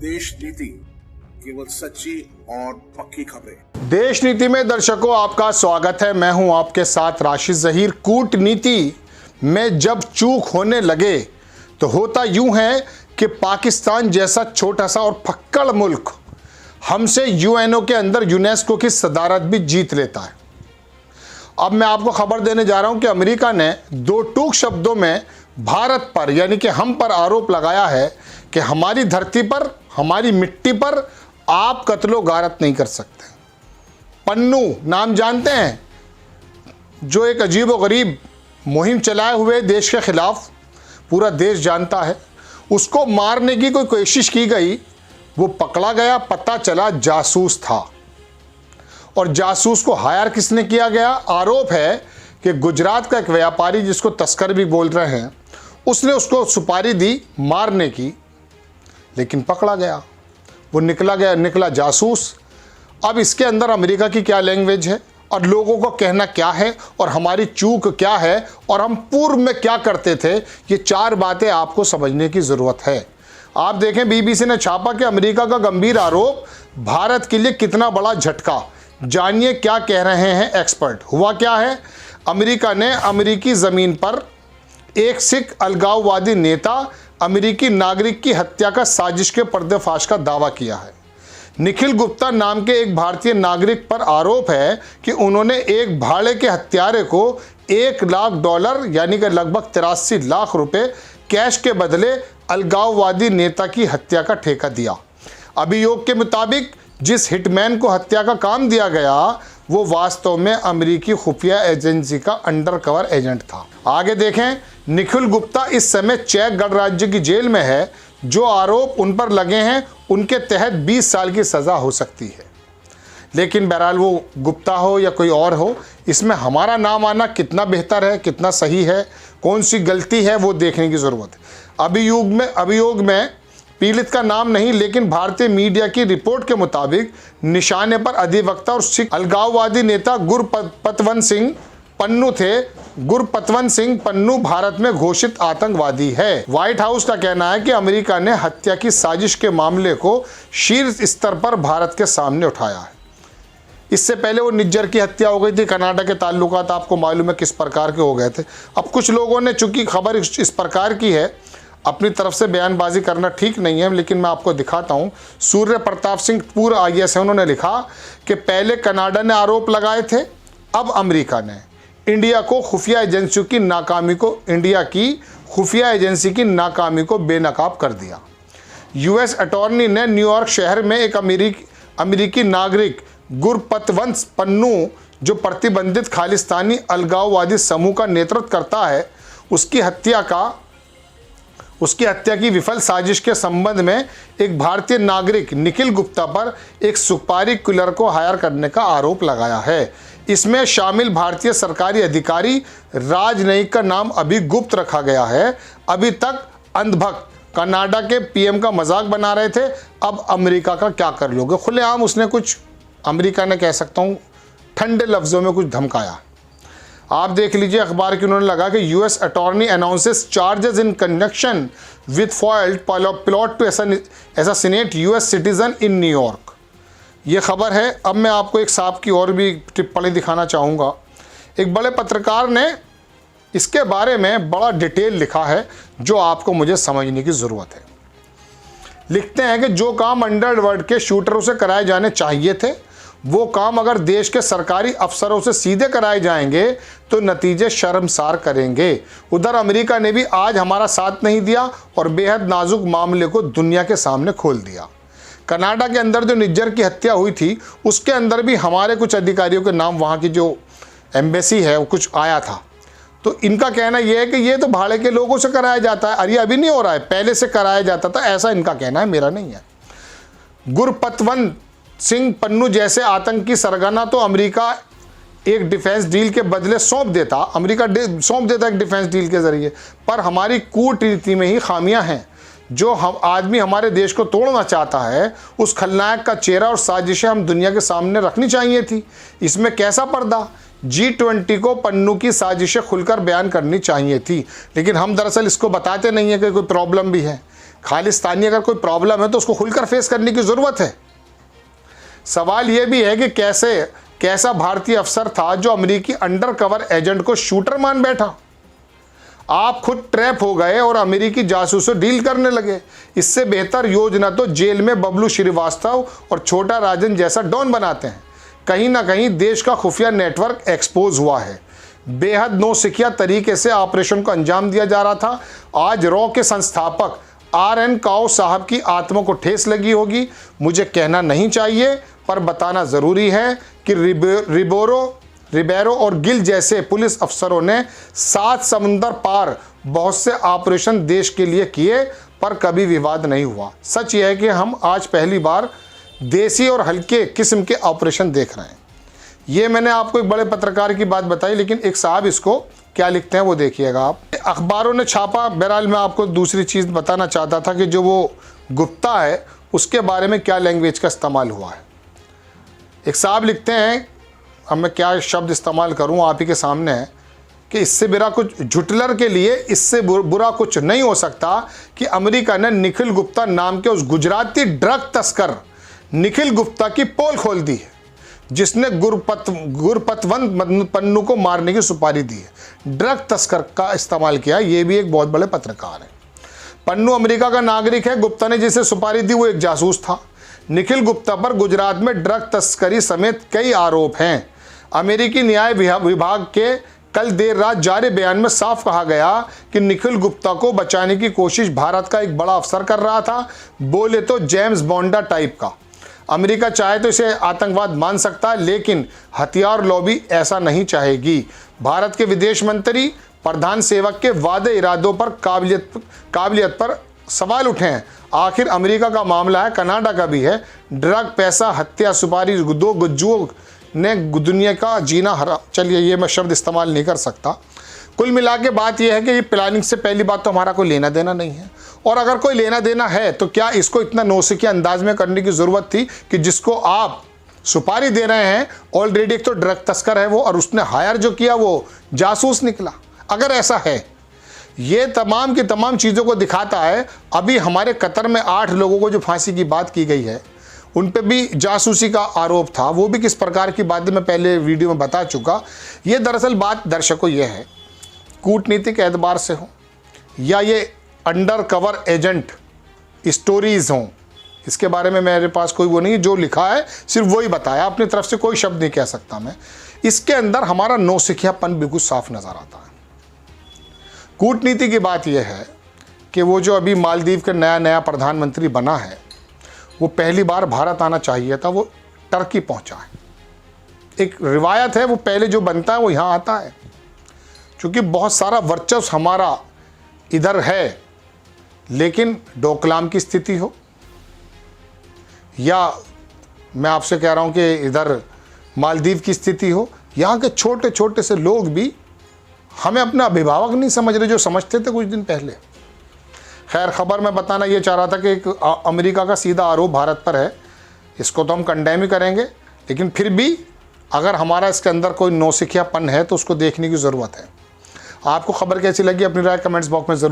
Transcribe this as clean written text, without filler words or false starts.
देश नीति, केवल सच्ची और पक्की खबरें। देश नीति में दर्शकों आपका स्वागत है। मैं हूं आपके साथ राशिद जहीर। कूटनीति में जब चूक होने लगे तो होता यूं है कि पाकिस्तान जैसा छोटा सा और फक्कड़ मुल्क हमसे यूएनओ के अंदर यूनेस्को की सदारत भी जीत लेता है। अब मैं आपको खबर देने जा रहा हूं कि अमेरिका ने दो टूक शब्दों में भारत पर यानी कि हम पर आरोप लगाया है कि हमारी धरती पर, हमारी मिट्टी पर आप कत्लो गारत नहीं कर सकते। पन्नू नाम जानते हैं, जो एक अजीब व गरीब मुहिम चलाए हुए देश के खिलाफ पूरा देश जानता है, उसको मारने की कोई कोशिश की गई, वो पकड़ा गया, पता चला जासूस था। और जासूस को हायर किसने किया गया? आरोप है कि गुजरात का एक व्यापारी, जिसको तस्कर भी बोल रहे हैं, उसने उसको सुपारी दी मारने की, लेकिन पकड़ा गया। वो निकला जासूस। अब इसके अंदर अमेरिका की क्या लैंग्वेज है और लोगों को कहना क्या है और हमारी चूक क्या है और हम पूर्व में क्या करते थे, ये चार बातें आपको समझने की ज़रूरत है। आप देखें, बीबीसी ने छापा कि अमेरिका का गंभीर आरोप भारत के लिए कितना बड़ा झटका। जानिए क्या कह रहे हैं एक्सपर्ट। हुआ क्या है? अमेरिका ने अमेरिकी ज़मीन पर एक सिख अलगाववादी नेता, अमेरिकी नागरिक की हत्या का साजिश के पर्दाफाश का दावा किया है। निखिल गुप्ता नाम के एक भारतीय नागरिक पर आरोप है कि उन्होंने एक भाड़े के हत्यारे को $1 लाख यानी कि लगभग 83 लाख रुपए कैश के बदले अलगाववादी नेता की हत्या का ठेका दिया। अभियोग के मुताबिक जिस हिटमैन को हत्या का काम दिया गया, वो वास्तव में अमेरिकी खुफिया एजेंसी का अंडरकवर एजेंट था। आगे देखें, निखिल गुप्ता इस समय चेक गणराज्य की जेल में है। जो आरोप उन पर लगे हैं उनके तहत 20 साल की सज़ा हो सकती है। लेकिन बहरहाल वो गुप्ता हो या कोई और हो, इसमें हमारा नाम आना कितना बेहतर है, कितना सही है, कौन सी गलती है, वो देखने की ज़रूरत है। अभियोग में पीड़ित का नाम नहीं, लेकिन भारतीय मीडिया की रिपोर्ट के मुताबिक निशाने पर अधिवक्ता और सिख अलगाववादी नेता गुरपतवंत सिंह पन्नू थे। गुरपतवंत सिंह पन्नू भारत में घोषित आतंकवादी है। व्हाइट हाउस का कहना है कि अमेरिका ने हत्या की साजिश के मामले को शीर्ष स्तर पर भारत के सामने उठाया है। इससे पहले वो निज्जर की हत्या हो गई थी। कनाडा के ताल्लुकात आपको मालूम है किस प्रकार के हो गए थे। अब कुछ लोगों ने, चूंकि खबर इस प्रकार की है, अपनी तरफ से बयानबाजी करना ठीक नहीं है, लेकिन मैं आपको दिखाता हूं। सूर्य प्रताप सिंह पूर्व IAS है, उन्होंने लिखा कि पहले कनाडा ने आरोप लगाए थे, अब अमेरिका ने इंडिया की खुफिया एजेंसी की नाकामी को बेनकाब कर दिया। US अटॉर्नी ने न्यूयॉर्क शहर में एक अमेरिकी नागरिक गुरपतवंत पन्नू, जो प्रतिबंधित खालिस्तानी अलगाववादी समूह का नेतृत्व करता है, उसकी हत्या की विफल साजिश के संबंध में एक भारतीय नागरिक निखिल गुप्ता पर एक सुपारी किलर को हायर करने का आरोप लगाया है। इसमें शामिल भारतीय सरकारी अधिकारी राज नाईक का नाम अभी गुप्त रखा गया है। अभी तक अंधभक्त कनाडा के PM का मजाक बना रहे थे, अब अमेरिका का क्या कर लोगे। खुलेआम उसने कुछ, अमेरिका ने कह सकता हूँ ठंडे लफ्ज़ों में कुछ धमकाया। आप देख लीजिए अखबार की, उन्होंने लगा कि US attorney announces charges in connection with foiled plot to assassinate US citizen in New York. ये खबर है। अब मैं आपको एक साहब की और भी टिप्पणी दिखाना चाहूँगा। एक बड़े पत्रकार ने इसके बारे में बड़ा डिटेल लिखा है, जो आपको मुझे समझने की ज़रूरत है। लिखते हैं कि जो काम अंडरवर्ल्ड के शूटरों से कराए जाने चाहिए थे, वो काम अगर देश के सरकारी अफसरों से सीधे कराए जाएंगे तो नतीजे शर्मसार करेंगे। उधर अमेरिका ने भी आज हमारा साथ नहीं दिया और बेहद नाजुक मामले को दुनिया के सामने खोल दिया। कनाडा के अंदर जो निज्जर की हत्या हुई थी, उसके अंदर भी हमारे कुछ अधिकारियों के नाम, वहाँ की जो एम्बेसी है, वो कुछ आया था। तो इनका कहना यह है कि ये तो भाड़े के लोगों से कराया जाता है, अरे अभी नहीं हो रहा है, पहले से कराया जाता था, ऐसा इनका कहना है, मेरा नहीं है। गुरपतवंत सिंह पन्नू जैसे आतंकी सरगना तो अमेरिका एक डिफेंस डील के बदले सौंप देता एक डिफेंस डील के जरिए, पर हमारी कूटनीति में ही खामियां हैं। जो आदमी हमारे देश को तोड़ना चाहता है, उस खलनायक का चेहरा और साजिशें हम दुनिया के सामने रखनी चाहिए थी। इसमें कैसा पर्दा, G20 को पन्नू की साजिशें खुलकर बयान करनी चाहिए थी, लेकिन हम दरअसल इसको बताते नहीं है कि कोई प्रॉब्लम भी है। खालिस्तानी अगर कोई प्रॉब्लम है तो उसको खुलकर फेस करने की ज़रूरत है। सवाल यह भी है कि कैसा भारतीय अफसर था जो अमेरिकी अंडर कवर एजेंट को शूटर मान बैठा। आप खुद ट्रैप हो गए और अमेरिकी जासूसों डील करने लगे। इससे बेहतर योजना तो जेल में बबलू श्रीवास्तव और छोटा राजन जैसा डॉन बनाते हैं। कहीं ना कहीं देश का खुफिया नेटवर्क एक्सपोज हुआ है। बेहद नौसिखिया तरीके से ऑपरेशन को अंजाम दिया जा रहा था। आज रॉ के संस्थापक RN काओ साहब की आत्मा को ठेस लगी होगी। मुझे कहना नहीं चाहिए पर बताना ज़रूरी है कि रिबेरो और गिल जैसे पुलिस अफसरों ने 7 समुंदर पार बहुत से ऑपरेशन देश के लिए किए पर कभी विवाद नहीं हुआ। सच यह है कि हम आज पहली बार देसी और हल्के किस्म के ऑपरेशन देख रहे हैं। ये मैंने आपको एक बड़े पत्रकार की बात बताई, लेकिन एक साहब इसको क्या लिखते हैं वो देखिएगा आप। अखबारों ने छापा। बहरहाल मैं आपको दूसरी चीज़ बताना चाहता था कि जो वो गुप्ता है उसके बारे में क्या लैंग्वेज का इस्तेमाल हुआ है। एक साहब लिखते हैं, अब मैं क्या शब्द इस्तेमाल करूं आप ही के सामने है, कि इससे बुरा कुछ झुटलर के लिए इससे बुरा कुछ नहीं हो सकता कि अमेरिका ने निखिल गुप्ता नाम के उस गुजराती ड्रग तस्कर निखिल गुप्ता की पोल खोल दी है, जिसने गुरपतवंत पन्नू को मारने की सुपारी दी है। ड्रग तस्कर का इस्तेमाल किया, ये भी एक बहुत बड़े पत्रकार है। पन्नू अमेरिका का नागरिक है। गुप्ता ने जिसे सुपारी दी वो एक जासूस था। निखिल गुप्ता पर गुजरात में ड्रग तस्करी समेत कई आरोप हैं। अमेरिकी न्याय विभाग के कल देर रात जारी बयान में साफ कहा गया कि निखिल गुप्ता को बचाने की कोशिश भारत का एक बड़ा अफसर कर रहा था, बोले तो जेम्स बॉन्डा टाइप का। अमेरिका चाहे तो इसे आतंकवाद मान सकता है, लेकिन हथियार लॉबी ऐसा नहीं चाहेगी। भारत के विदेश मंत्री प्रधान सेवक के वादे इरादों पर काबिलियत पर सवाल उठे हैं। आखिर अमेरिका का मामला है, कनाडा का भी है। ड्रग, पैसा, हत्या, सुपारी, दो गुज्जुओं ने दुनिया का जीना हरा। चलिए ये मैं शब्द इस्तेमाल नहीं कर सकता। कुल मिला के बात यह है कि ये प्लानिंग से पहली बात तो हमारा कोई लेना देना नहीं है, और अगर कोई लेना देना है तो क्या इसको इतना नौसिखिया अंदाज में करने की ज़रूरत थी कि जिसको आप सुपारी दे रहे हैं ऑलरेडी एक तो ड्रग तस्कर है वो, और उसने हायर जो किया वो जासूस निकला। अगर ऐसा है, ये तमाम की तमाम चीज़ों को दिखाता है। अभी हमारे कतर में 8 लोगों को जो फांसी की बात की गई है उन पे भी जासूसी का आरोप था। वो भी किस प्रकार की बातें मैं पहले वीडियो में बता चुका। ये दरअसल बात दर्शकों ये है, कूटनीतिक एतबार से हो या ये अंडर कवर एजेंट स्टोरीज़ हों, इसके बारे में मेरे पास कोई वो नहीं, जो लिखा है सिर्फ वही बताया, अपनी तरफ से कोई शब्द नहीं कह सकता मैं। इसके अंदर हमारा नौसिखियापन बिल्कुल साफ नज़र आता है। कूटनीति की बात यह है कि वो जो अभी मालदीव का नया प्रधानमंत्री बना है वो पहली बार भारत आना चाहिए था, वो टर्की पहुंचा है। एक रिवायत है, वो पहले जो बनता है वो यहाँ आता है। क्योंकि बहुत सारा वर्चस्व हमारा इधर है, लेकिन डोकलाम की स्थिति हो या मैं आपसे कह रहा हूँ कि इधर मालदीव की स्थिति हो, यहाँ के छोटे छोटे से लोग भी हमें अपना अभिभावक नहीं समझ रहे जो समझते थे कुछ दिन पहले। खैर, खबर मैं बताना ये चाह रहा था कि एक अमेरिका का सीधा आरोप भारत पर है, इसको तो हम कंडेम ही करेंगे, लेकिन फिर भी अगर हमारा इसके अंदर कोई नौसिखियापन है तो उसको देखने की ज़रूरत है। आपको खबर कैसी लगी अपनी राय कमेंट्स बॉक्स में ज़रूर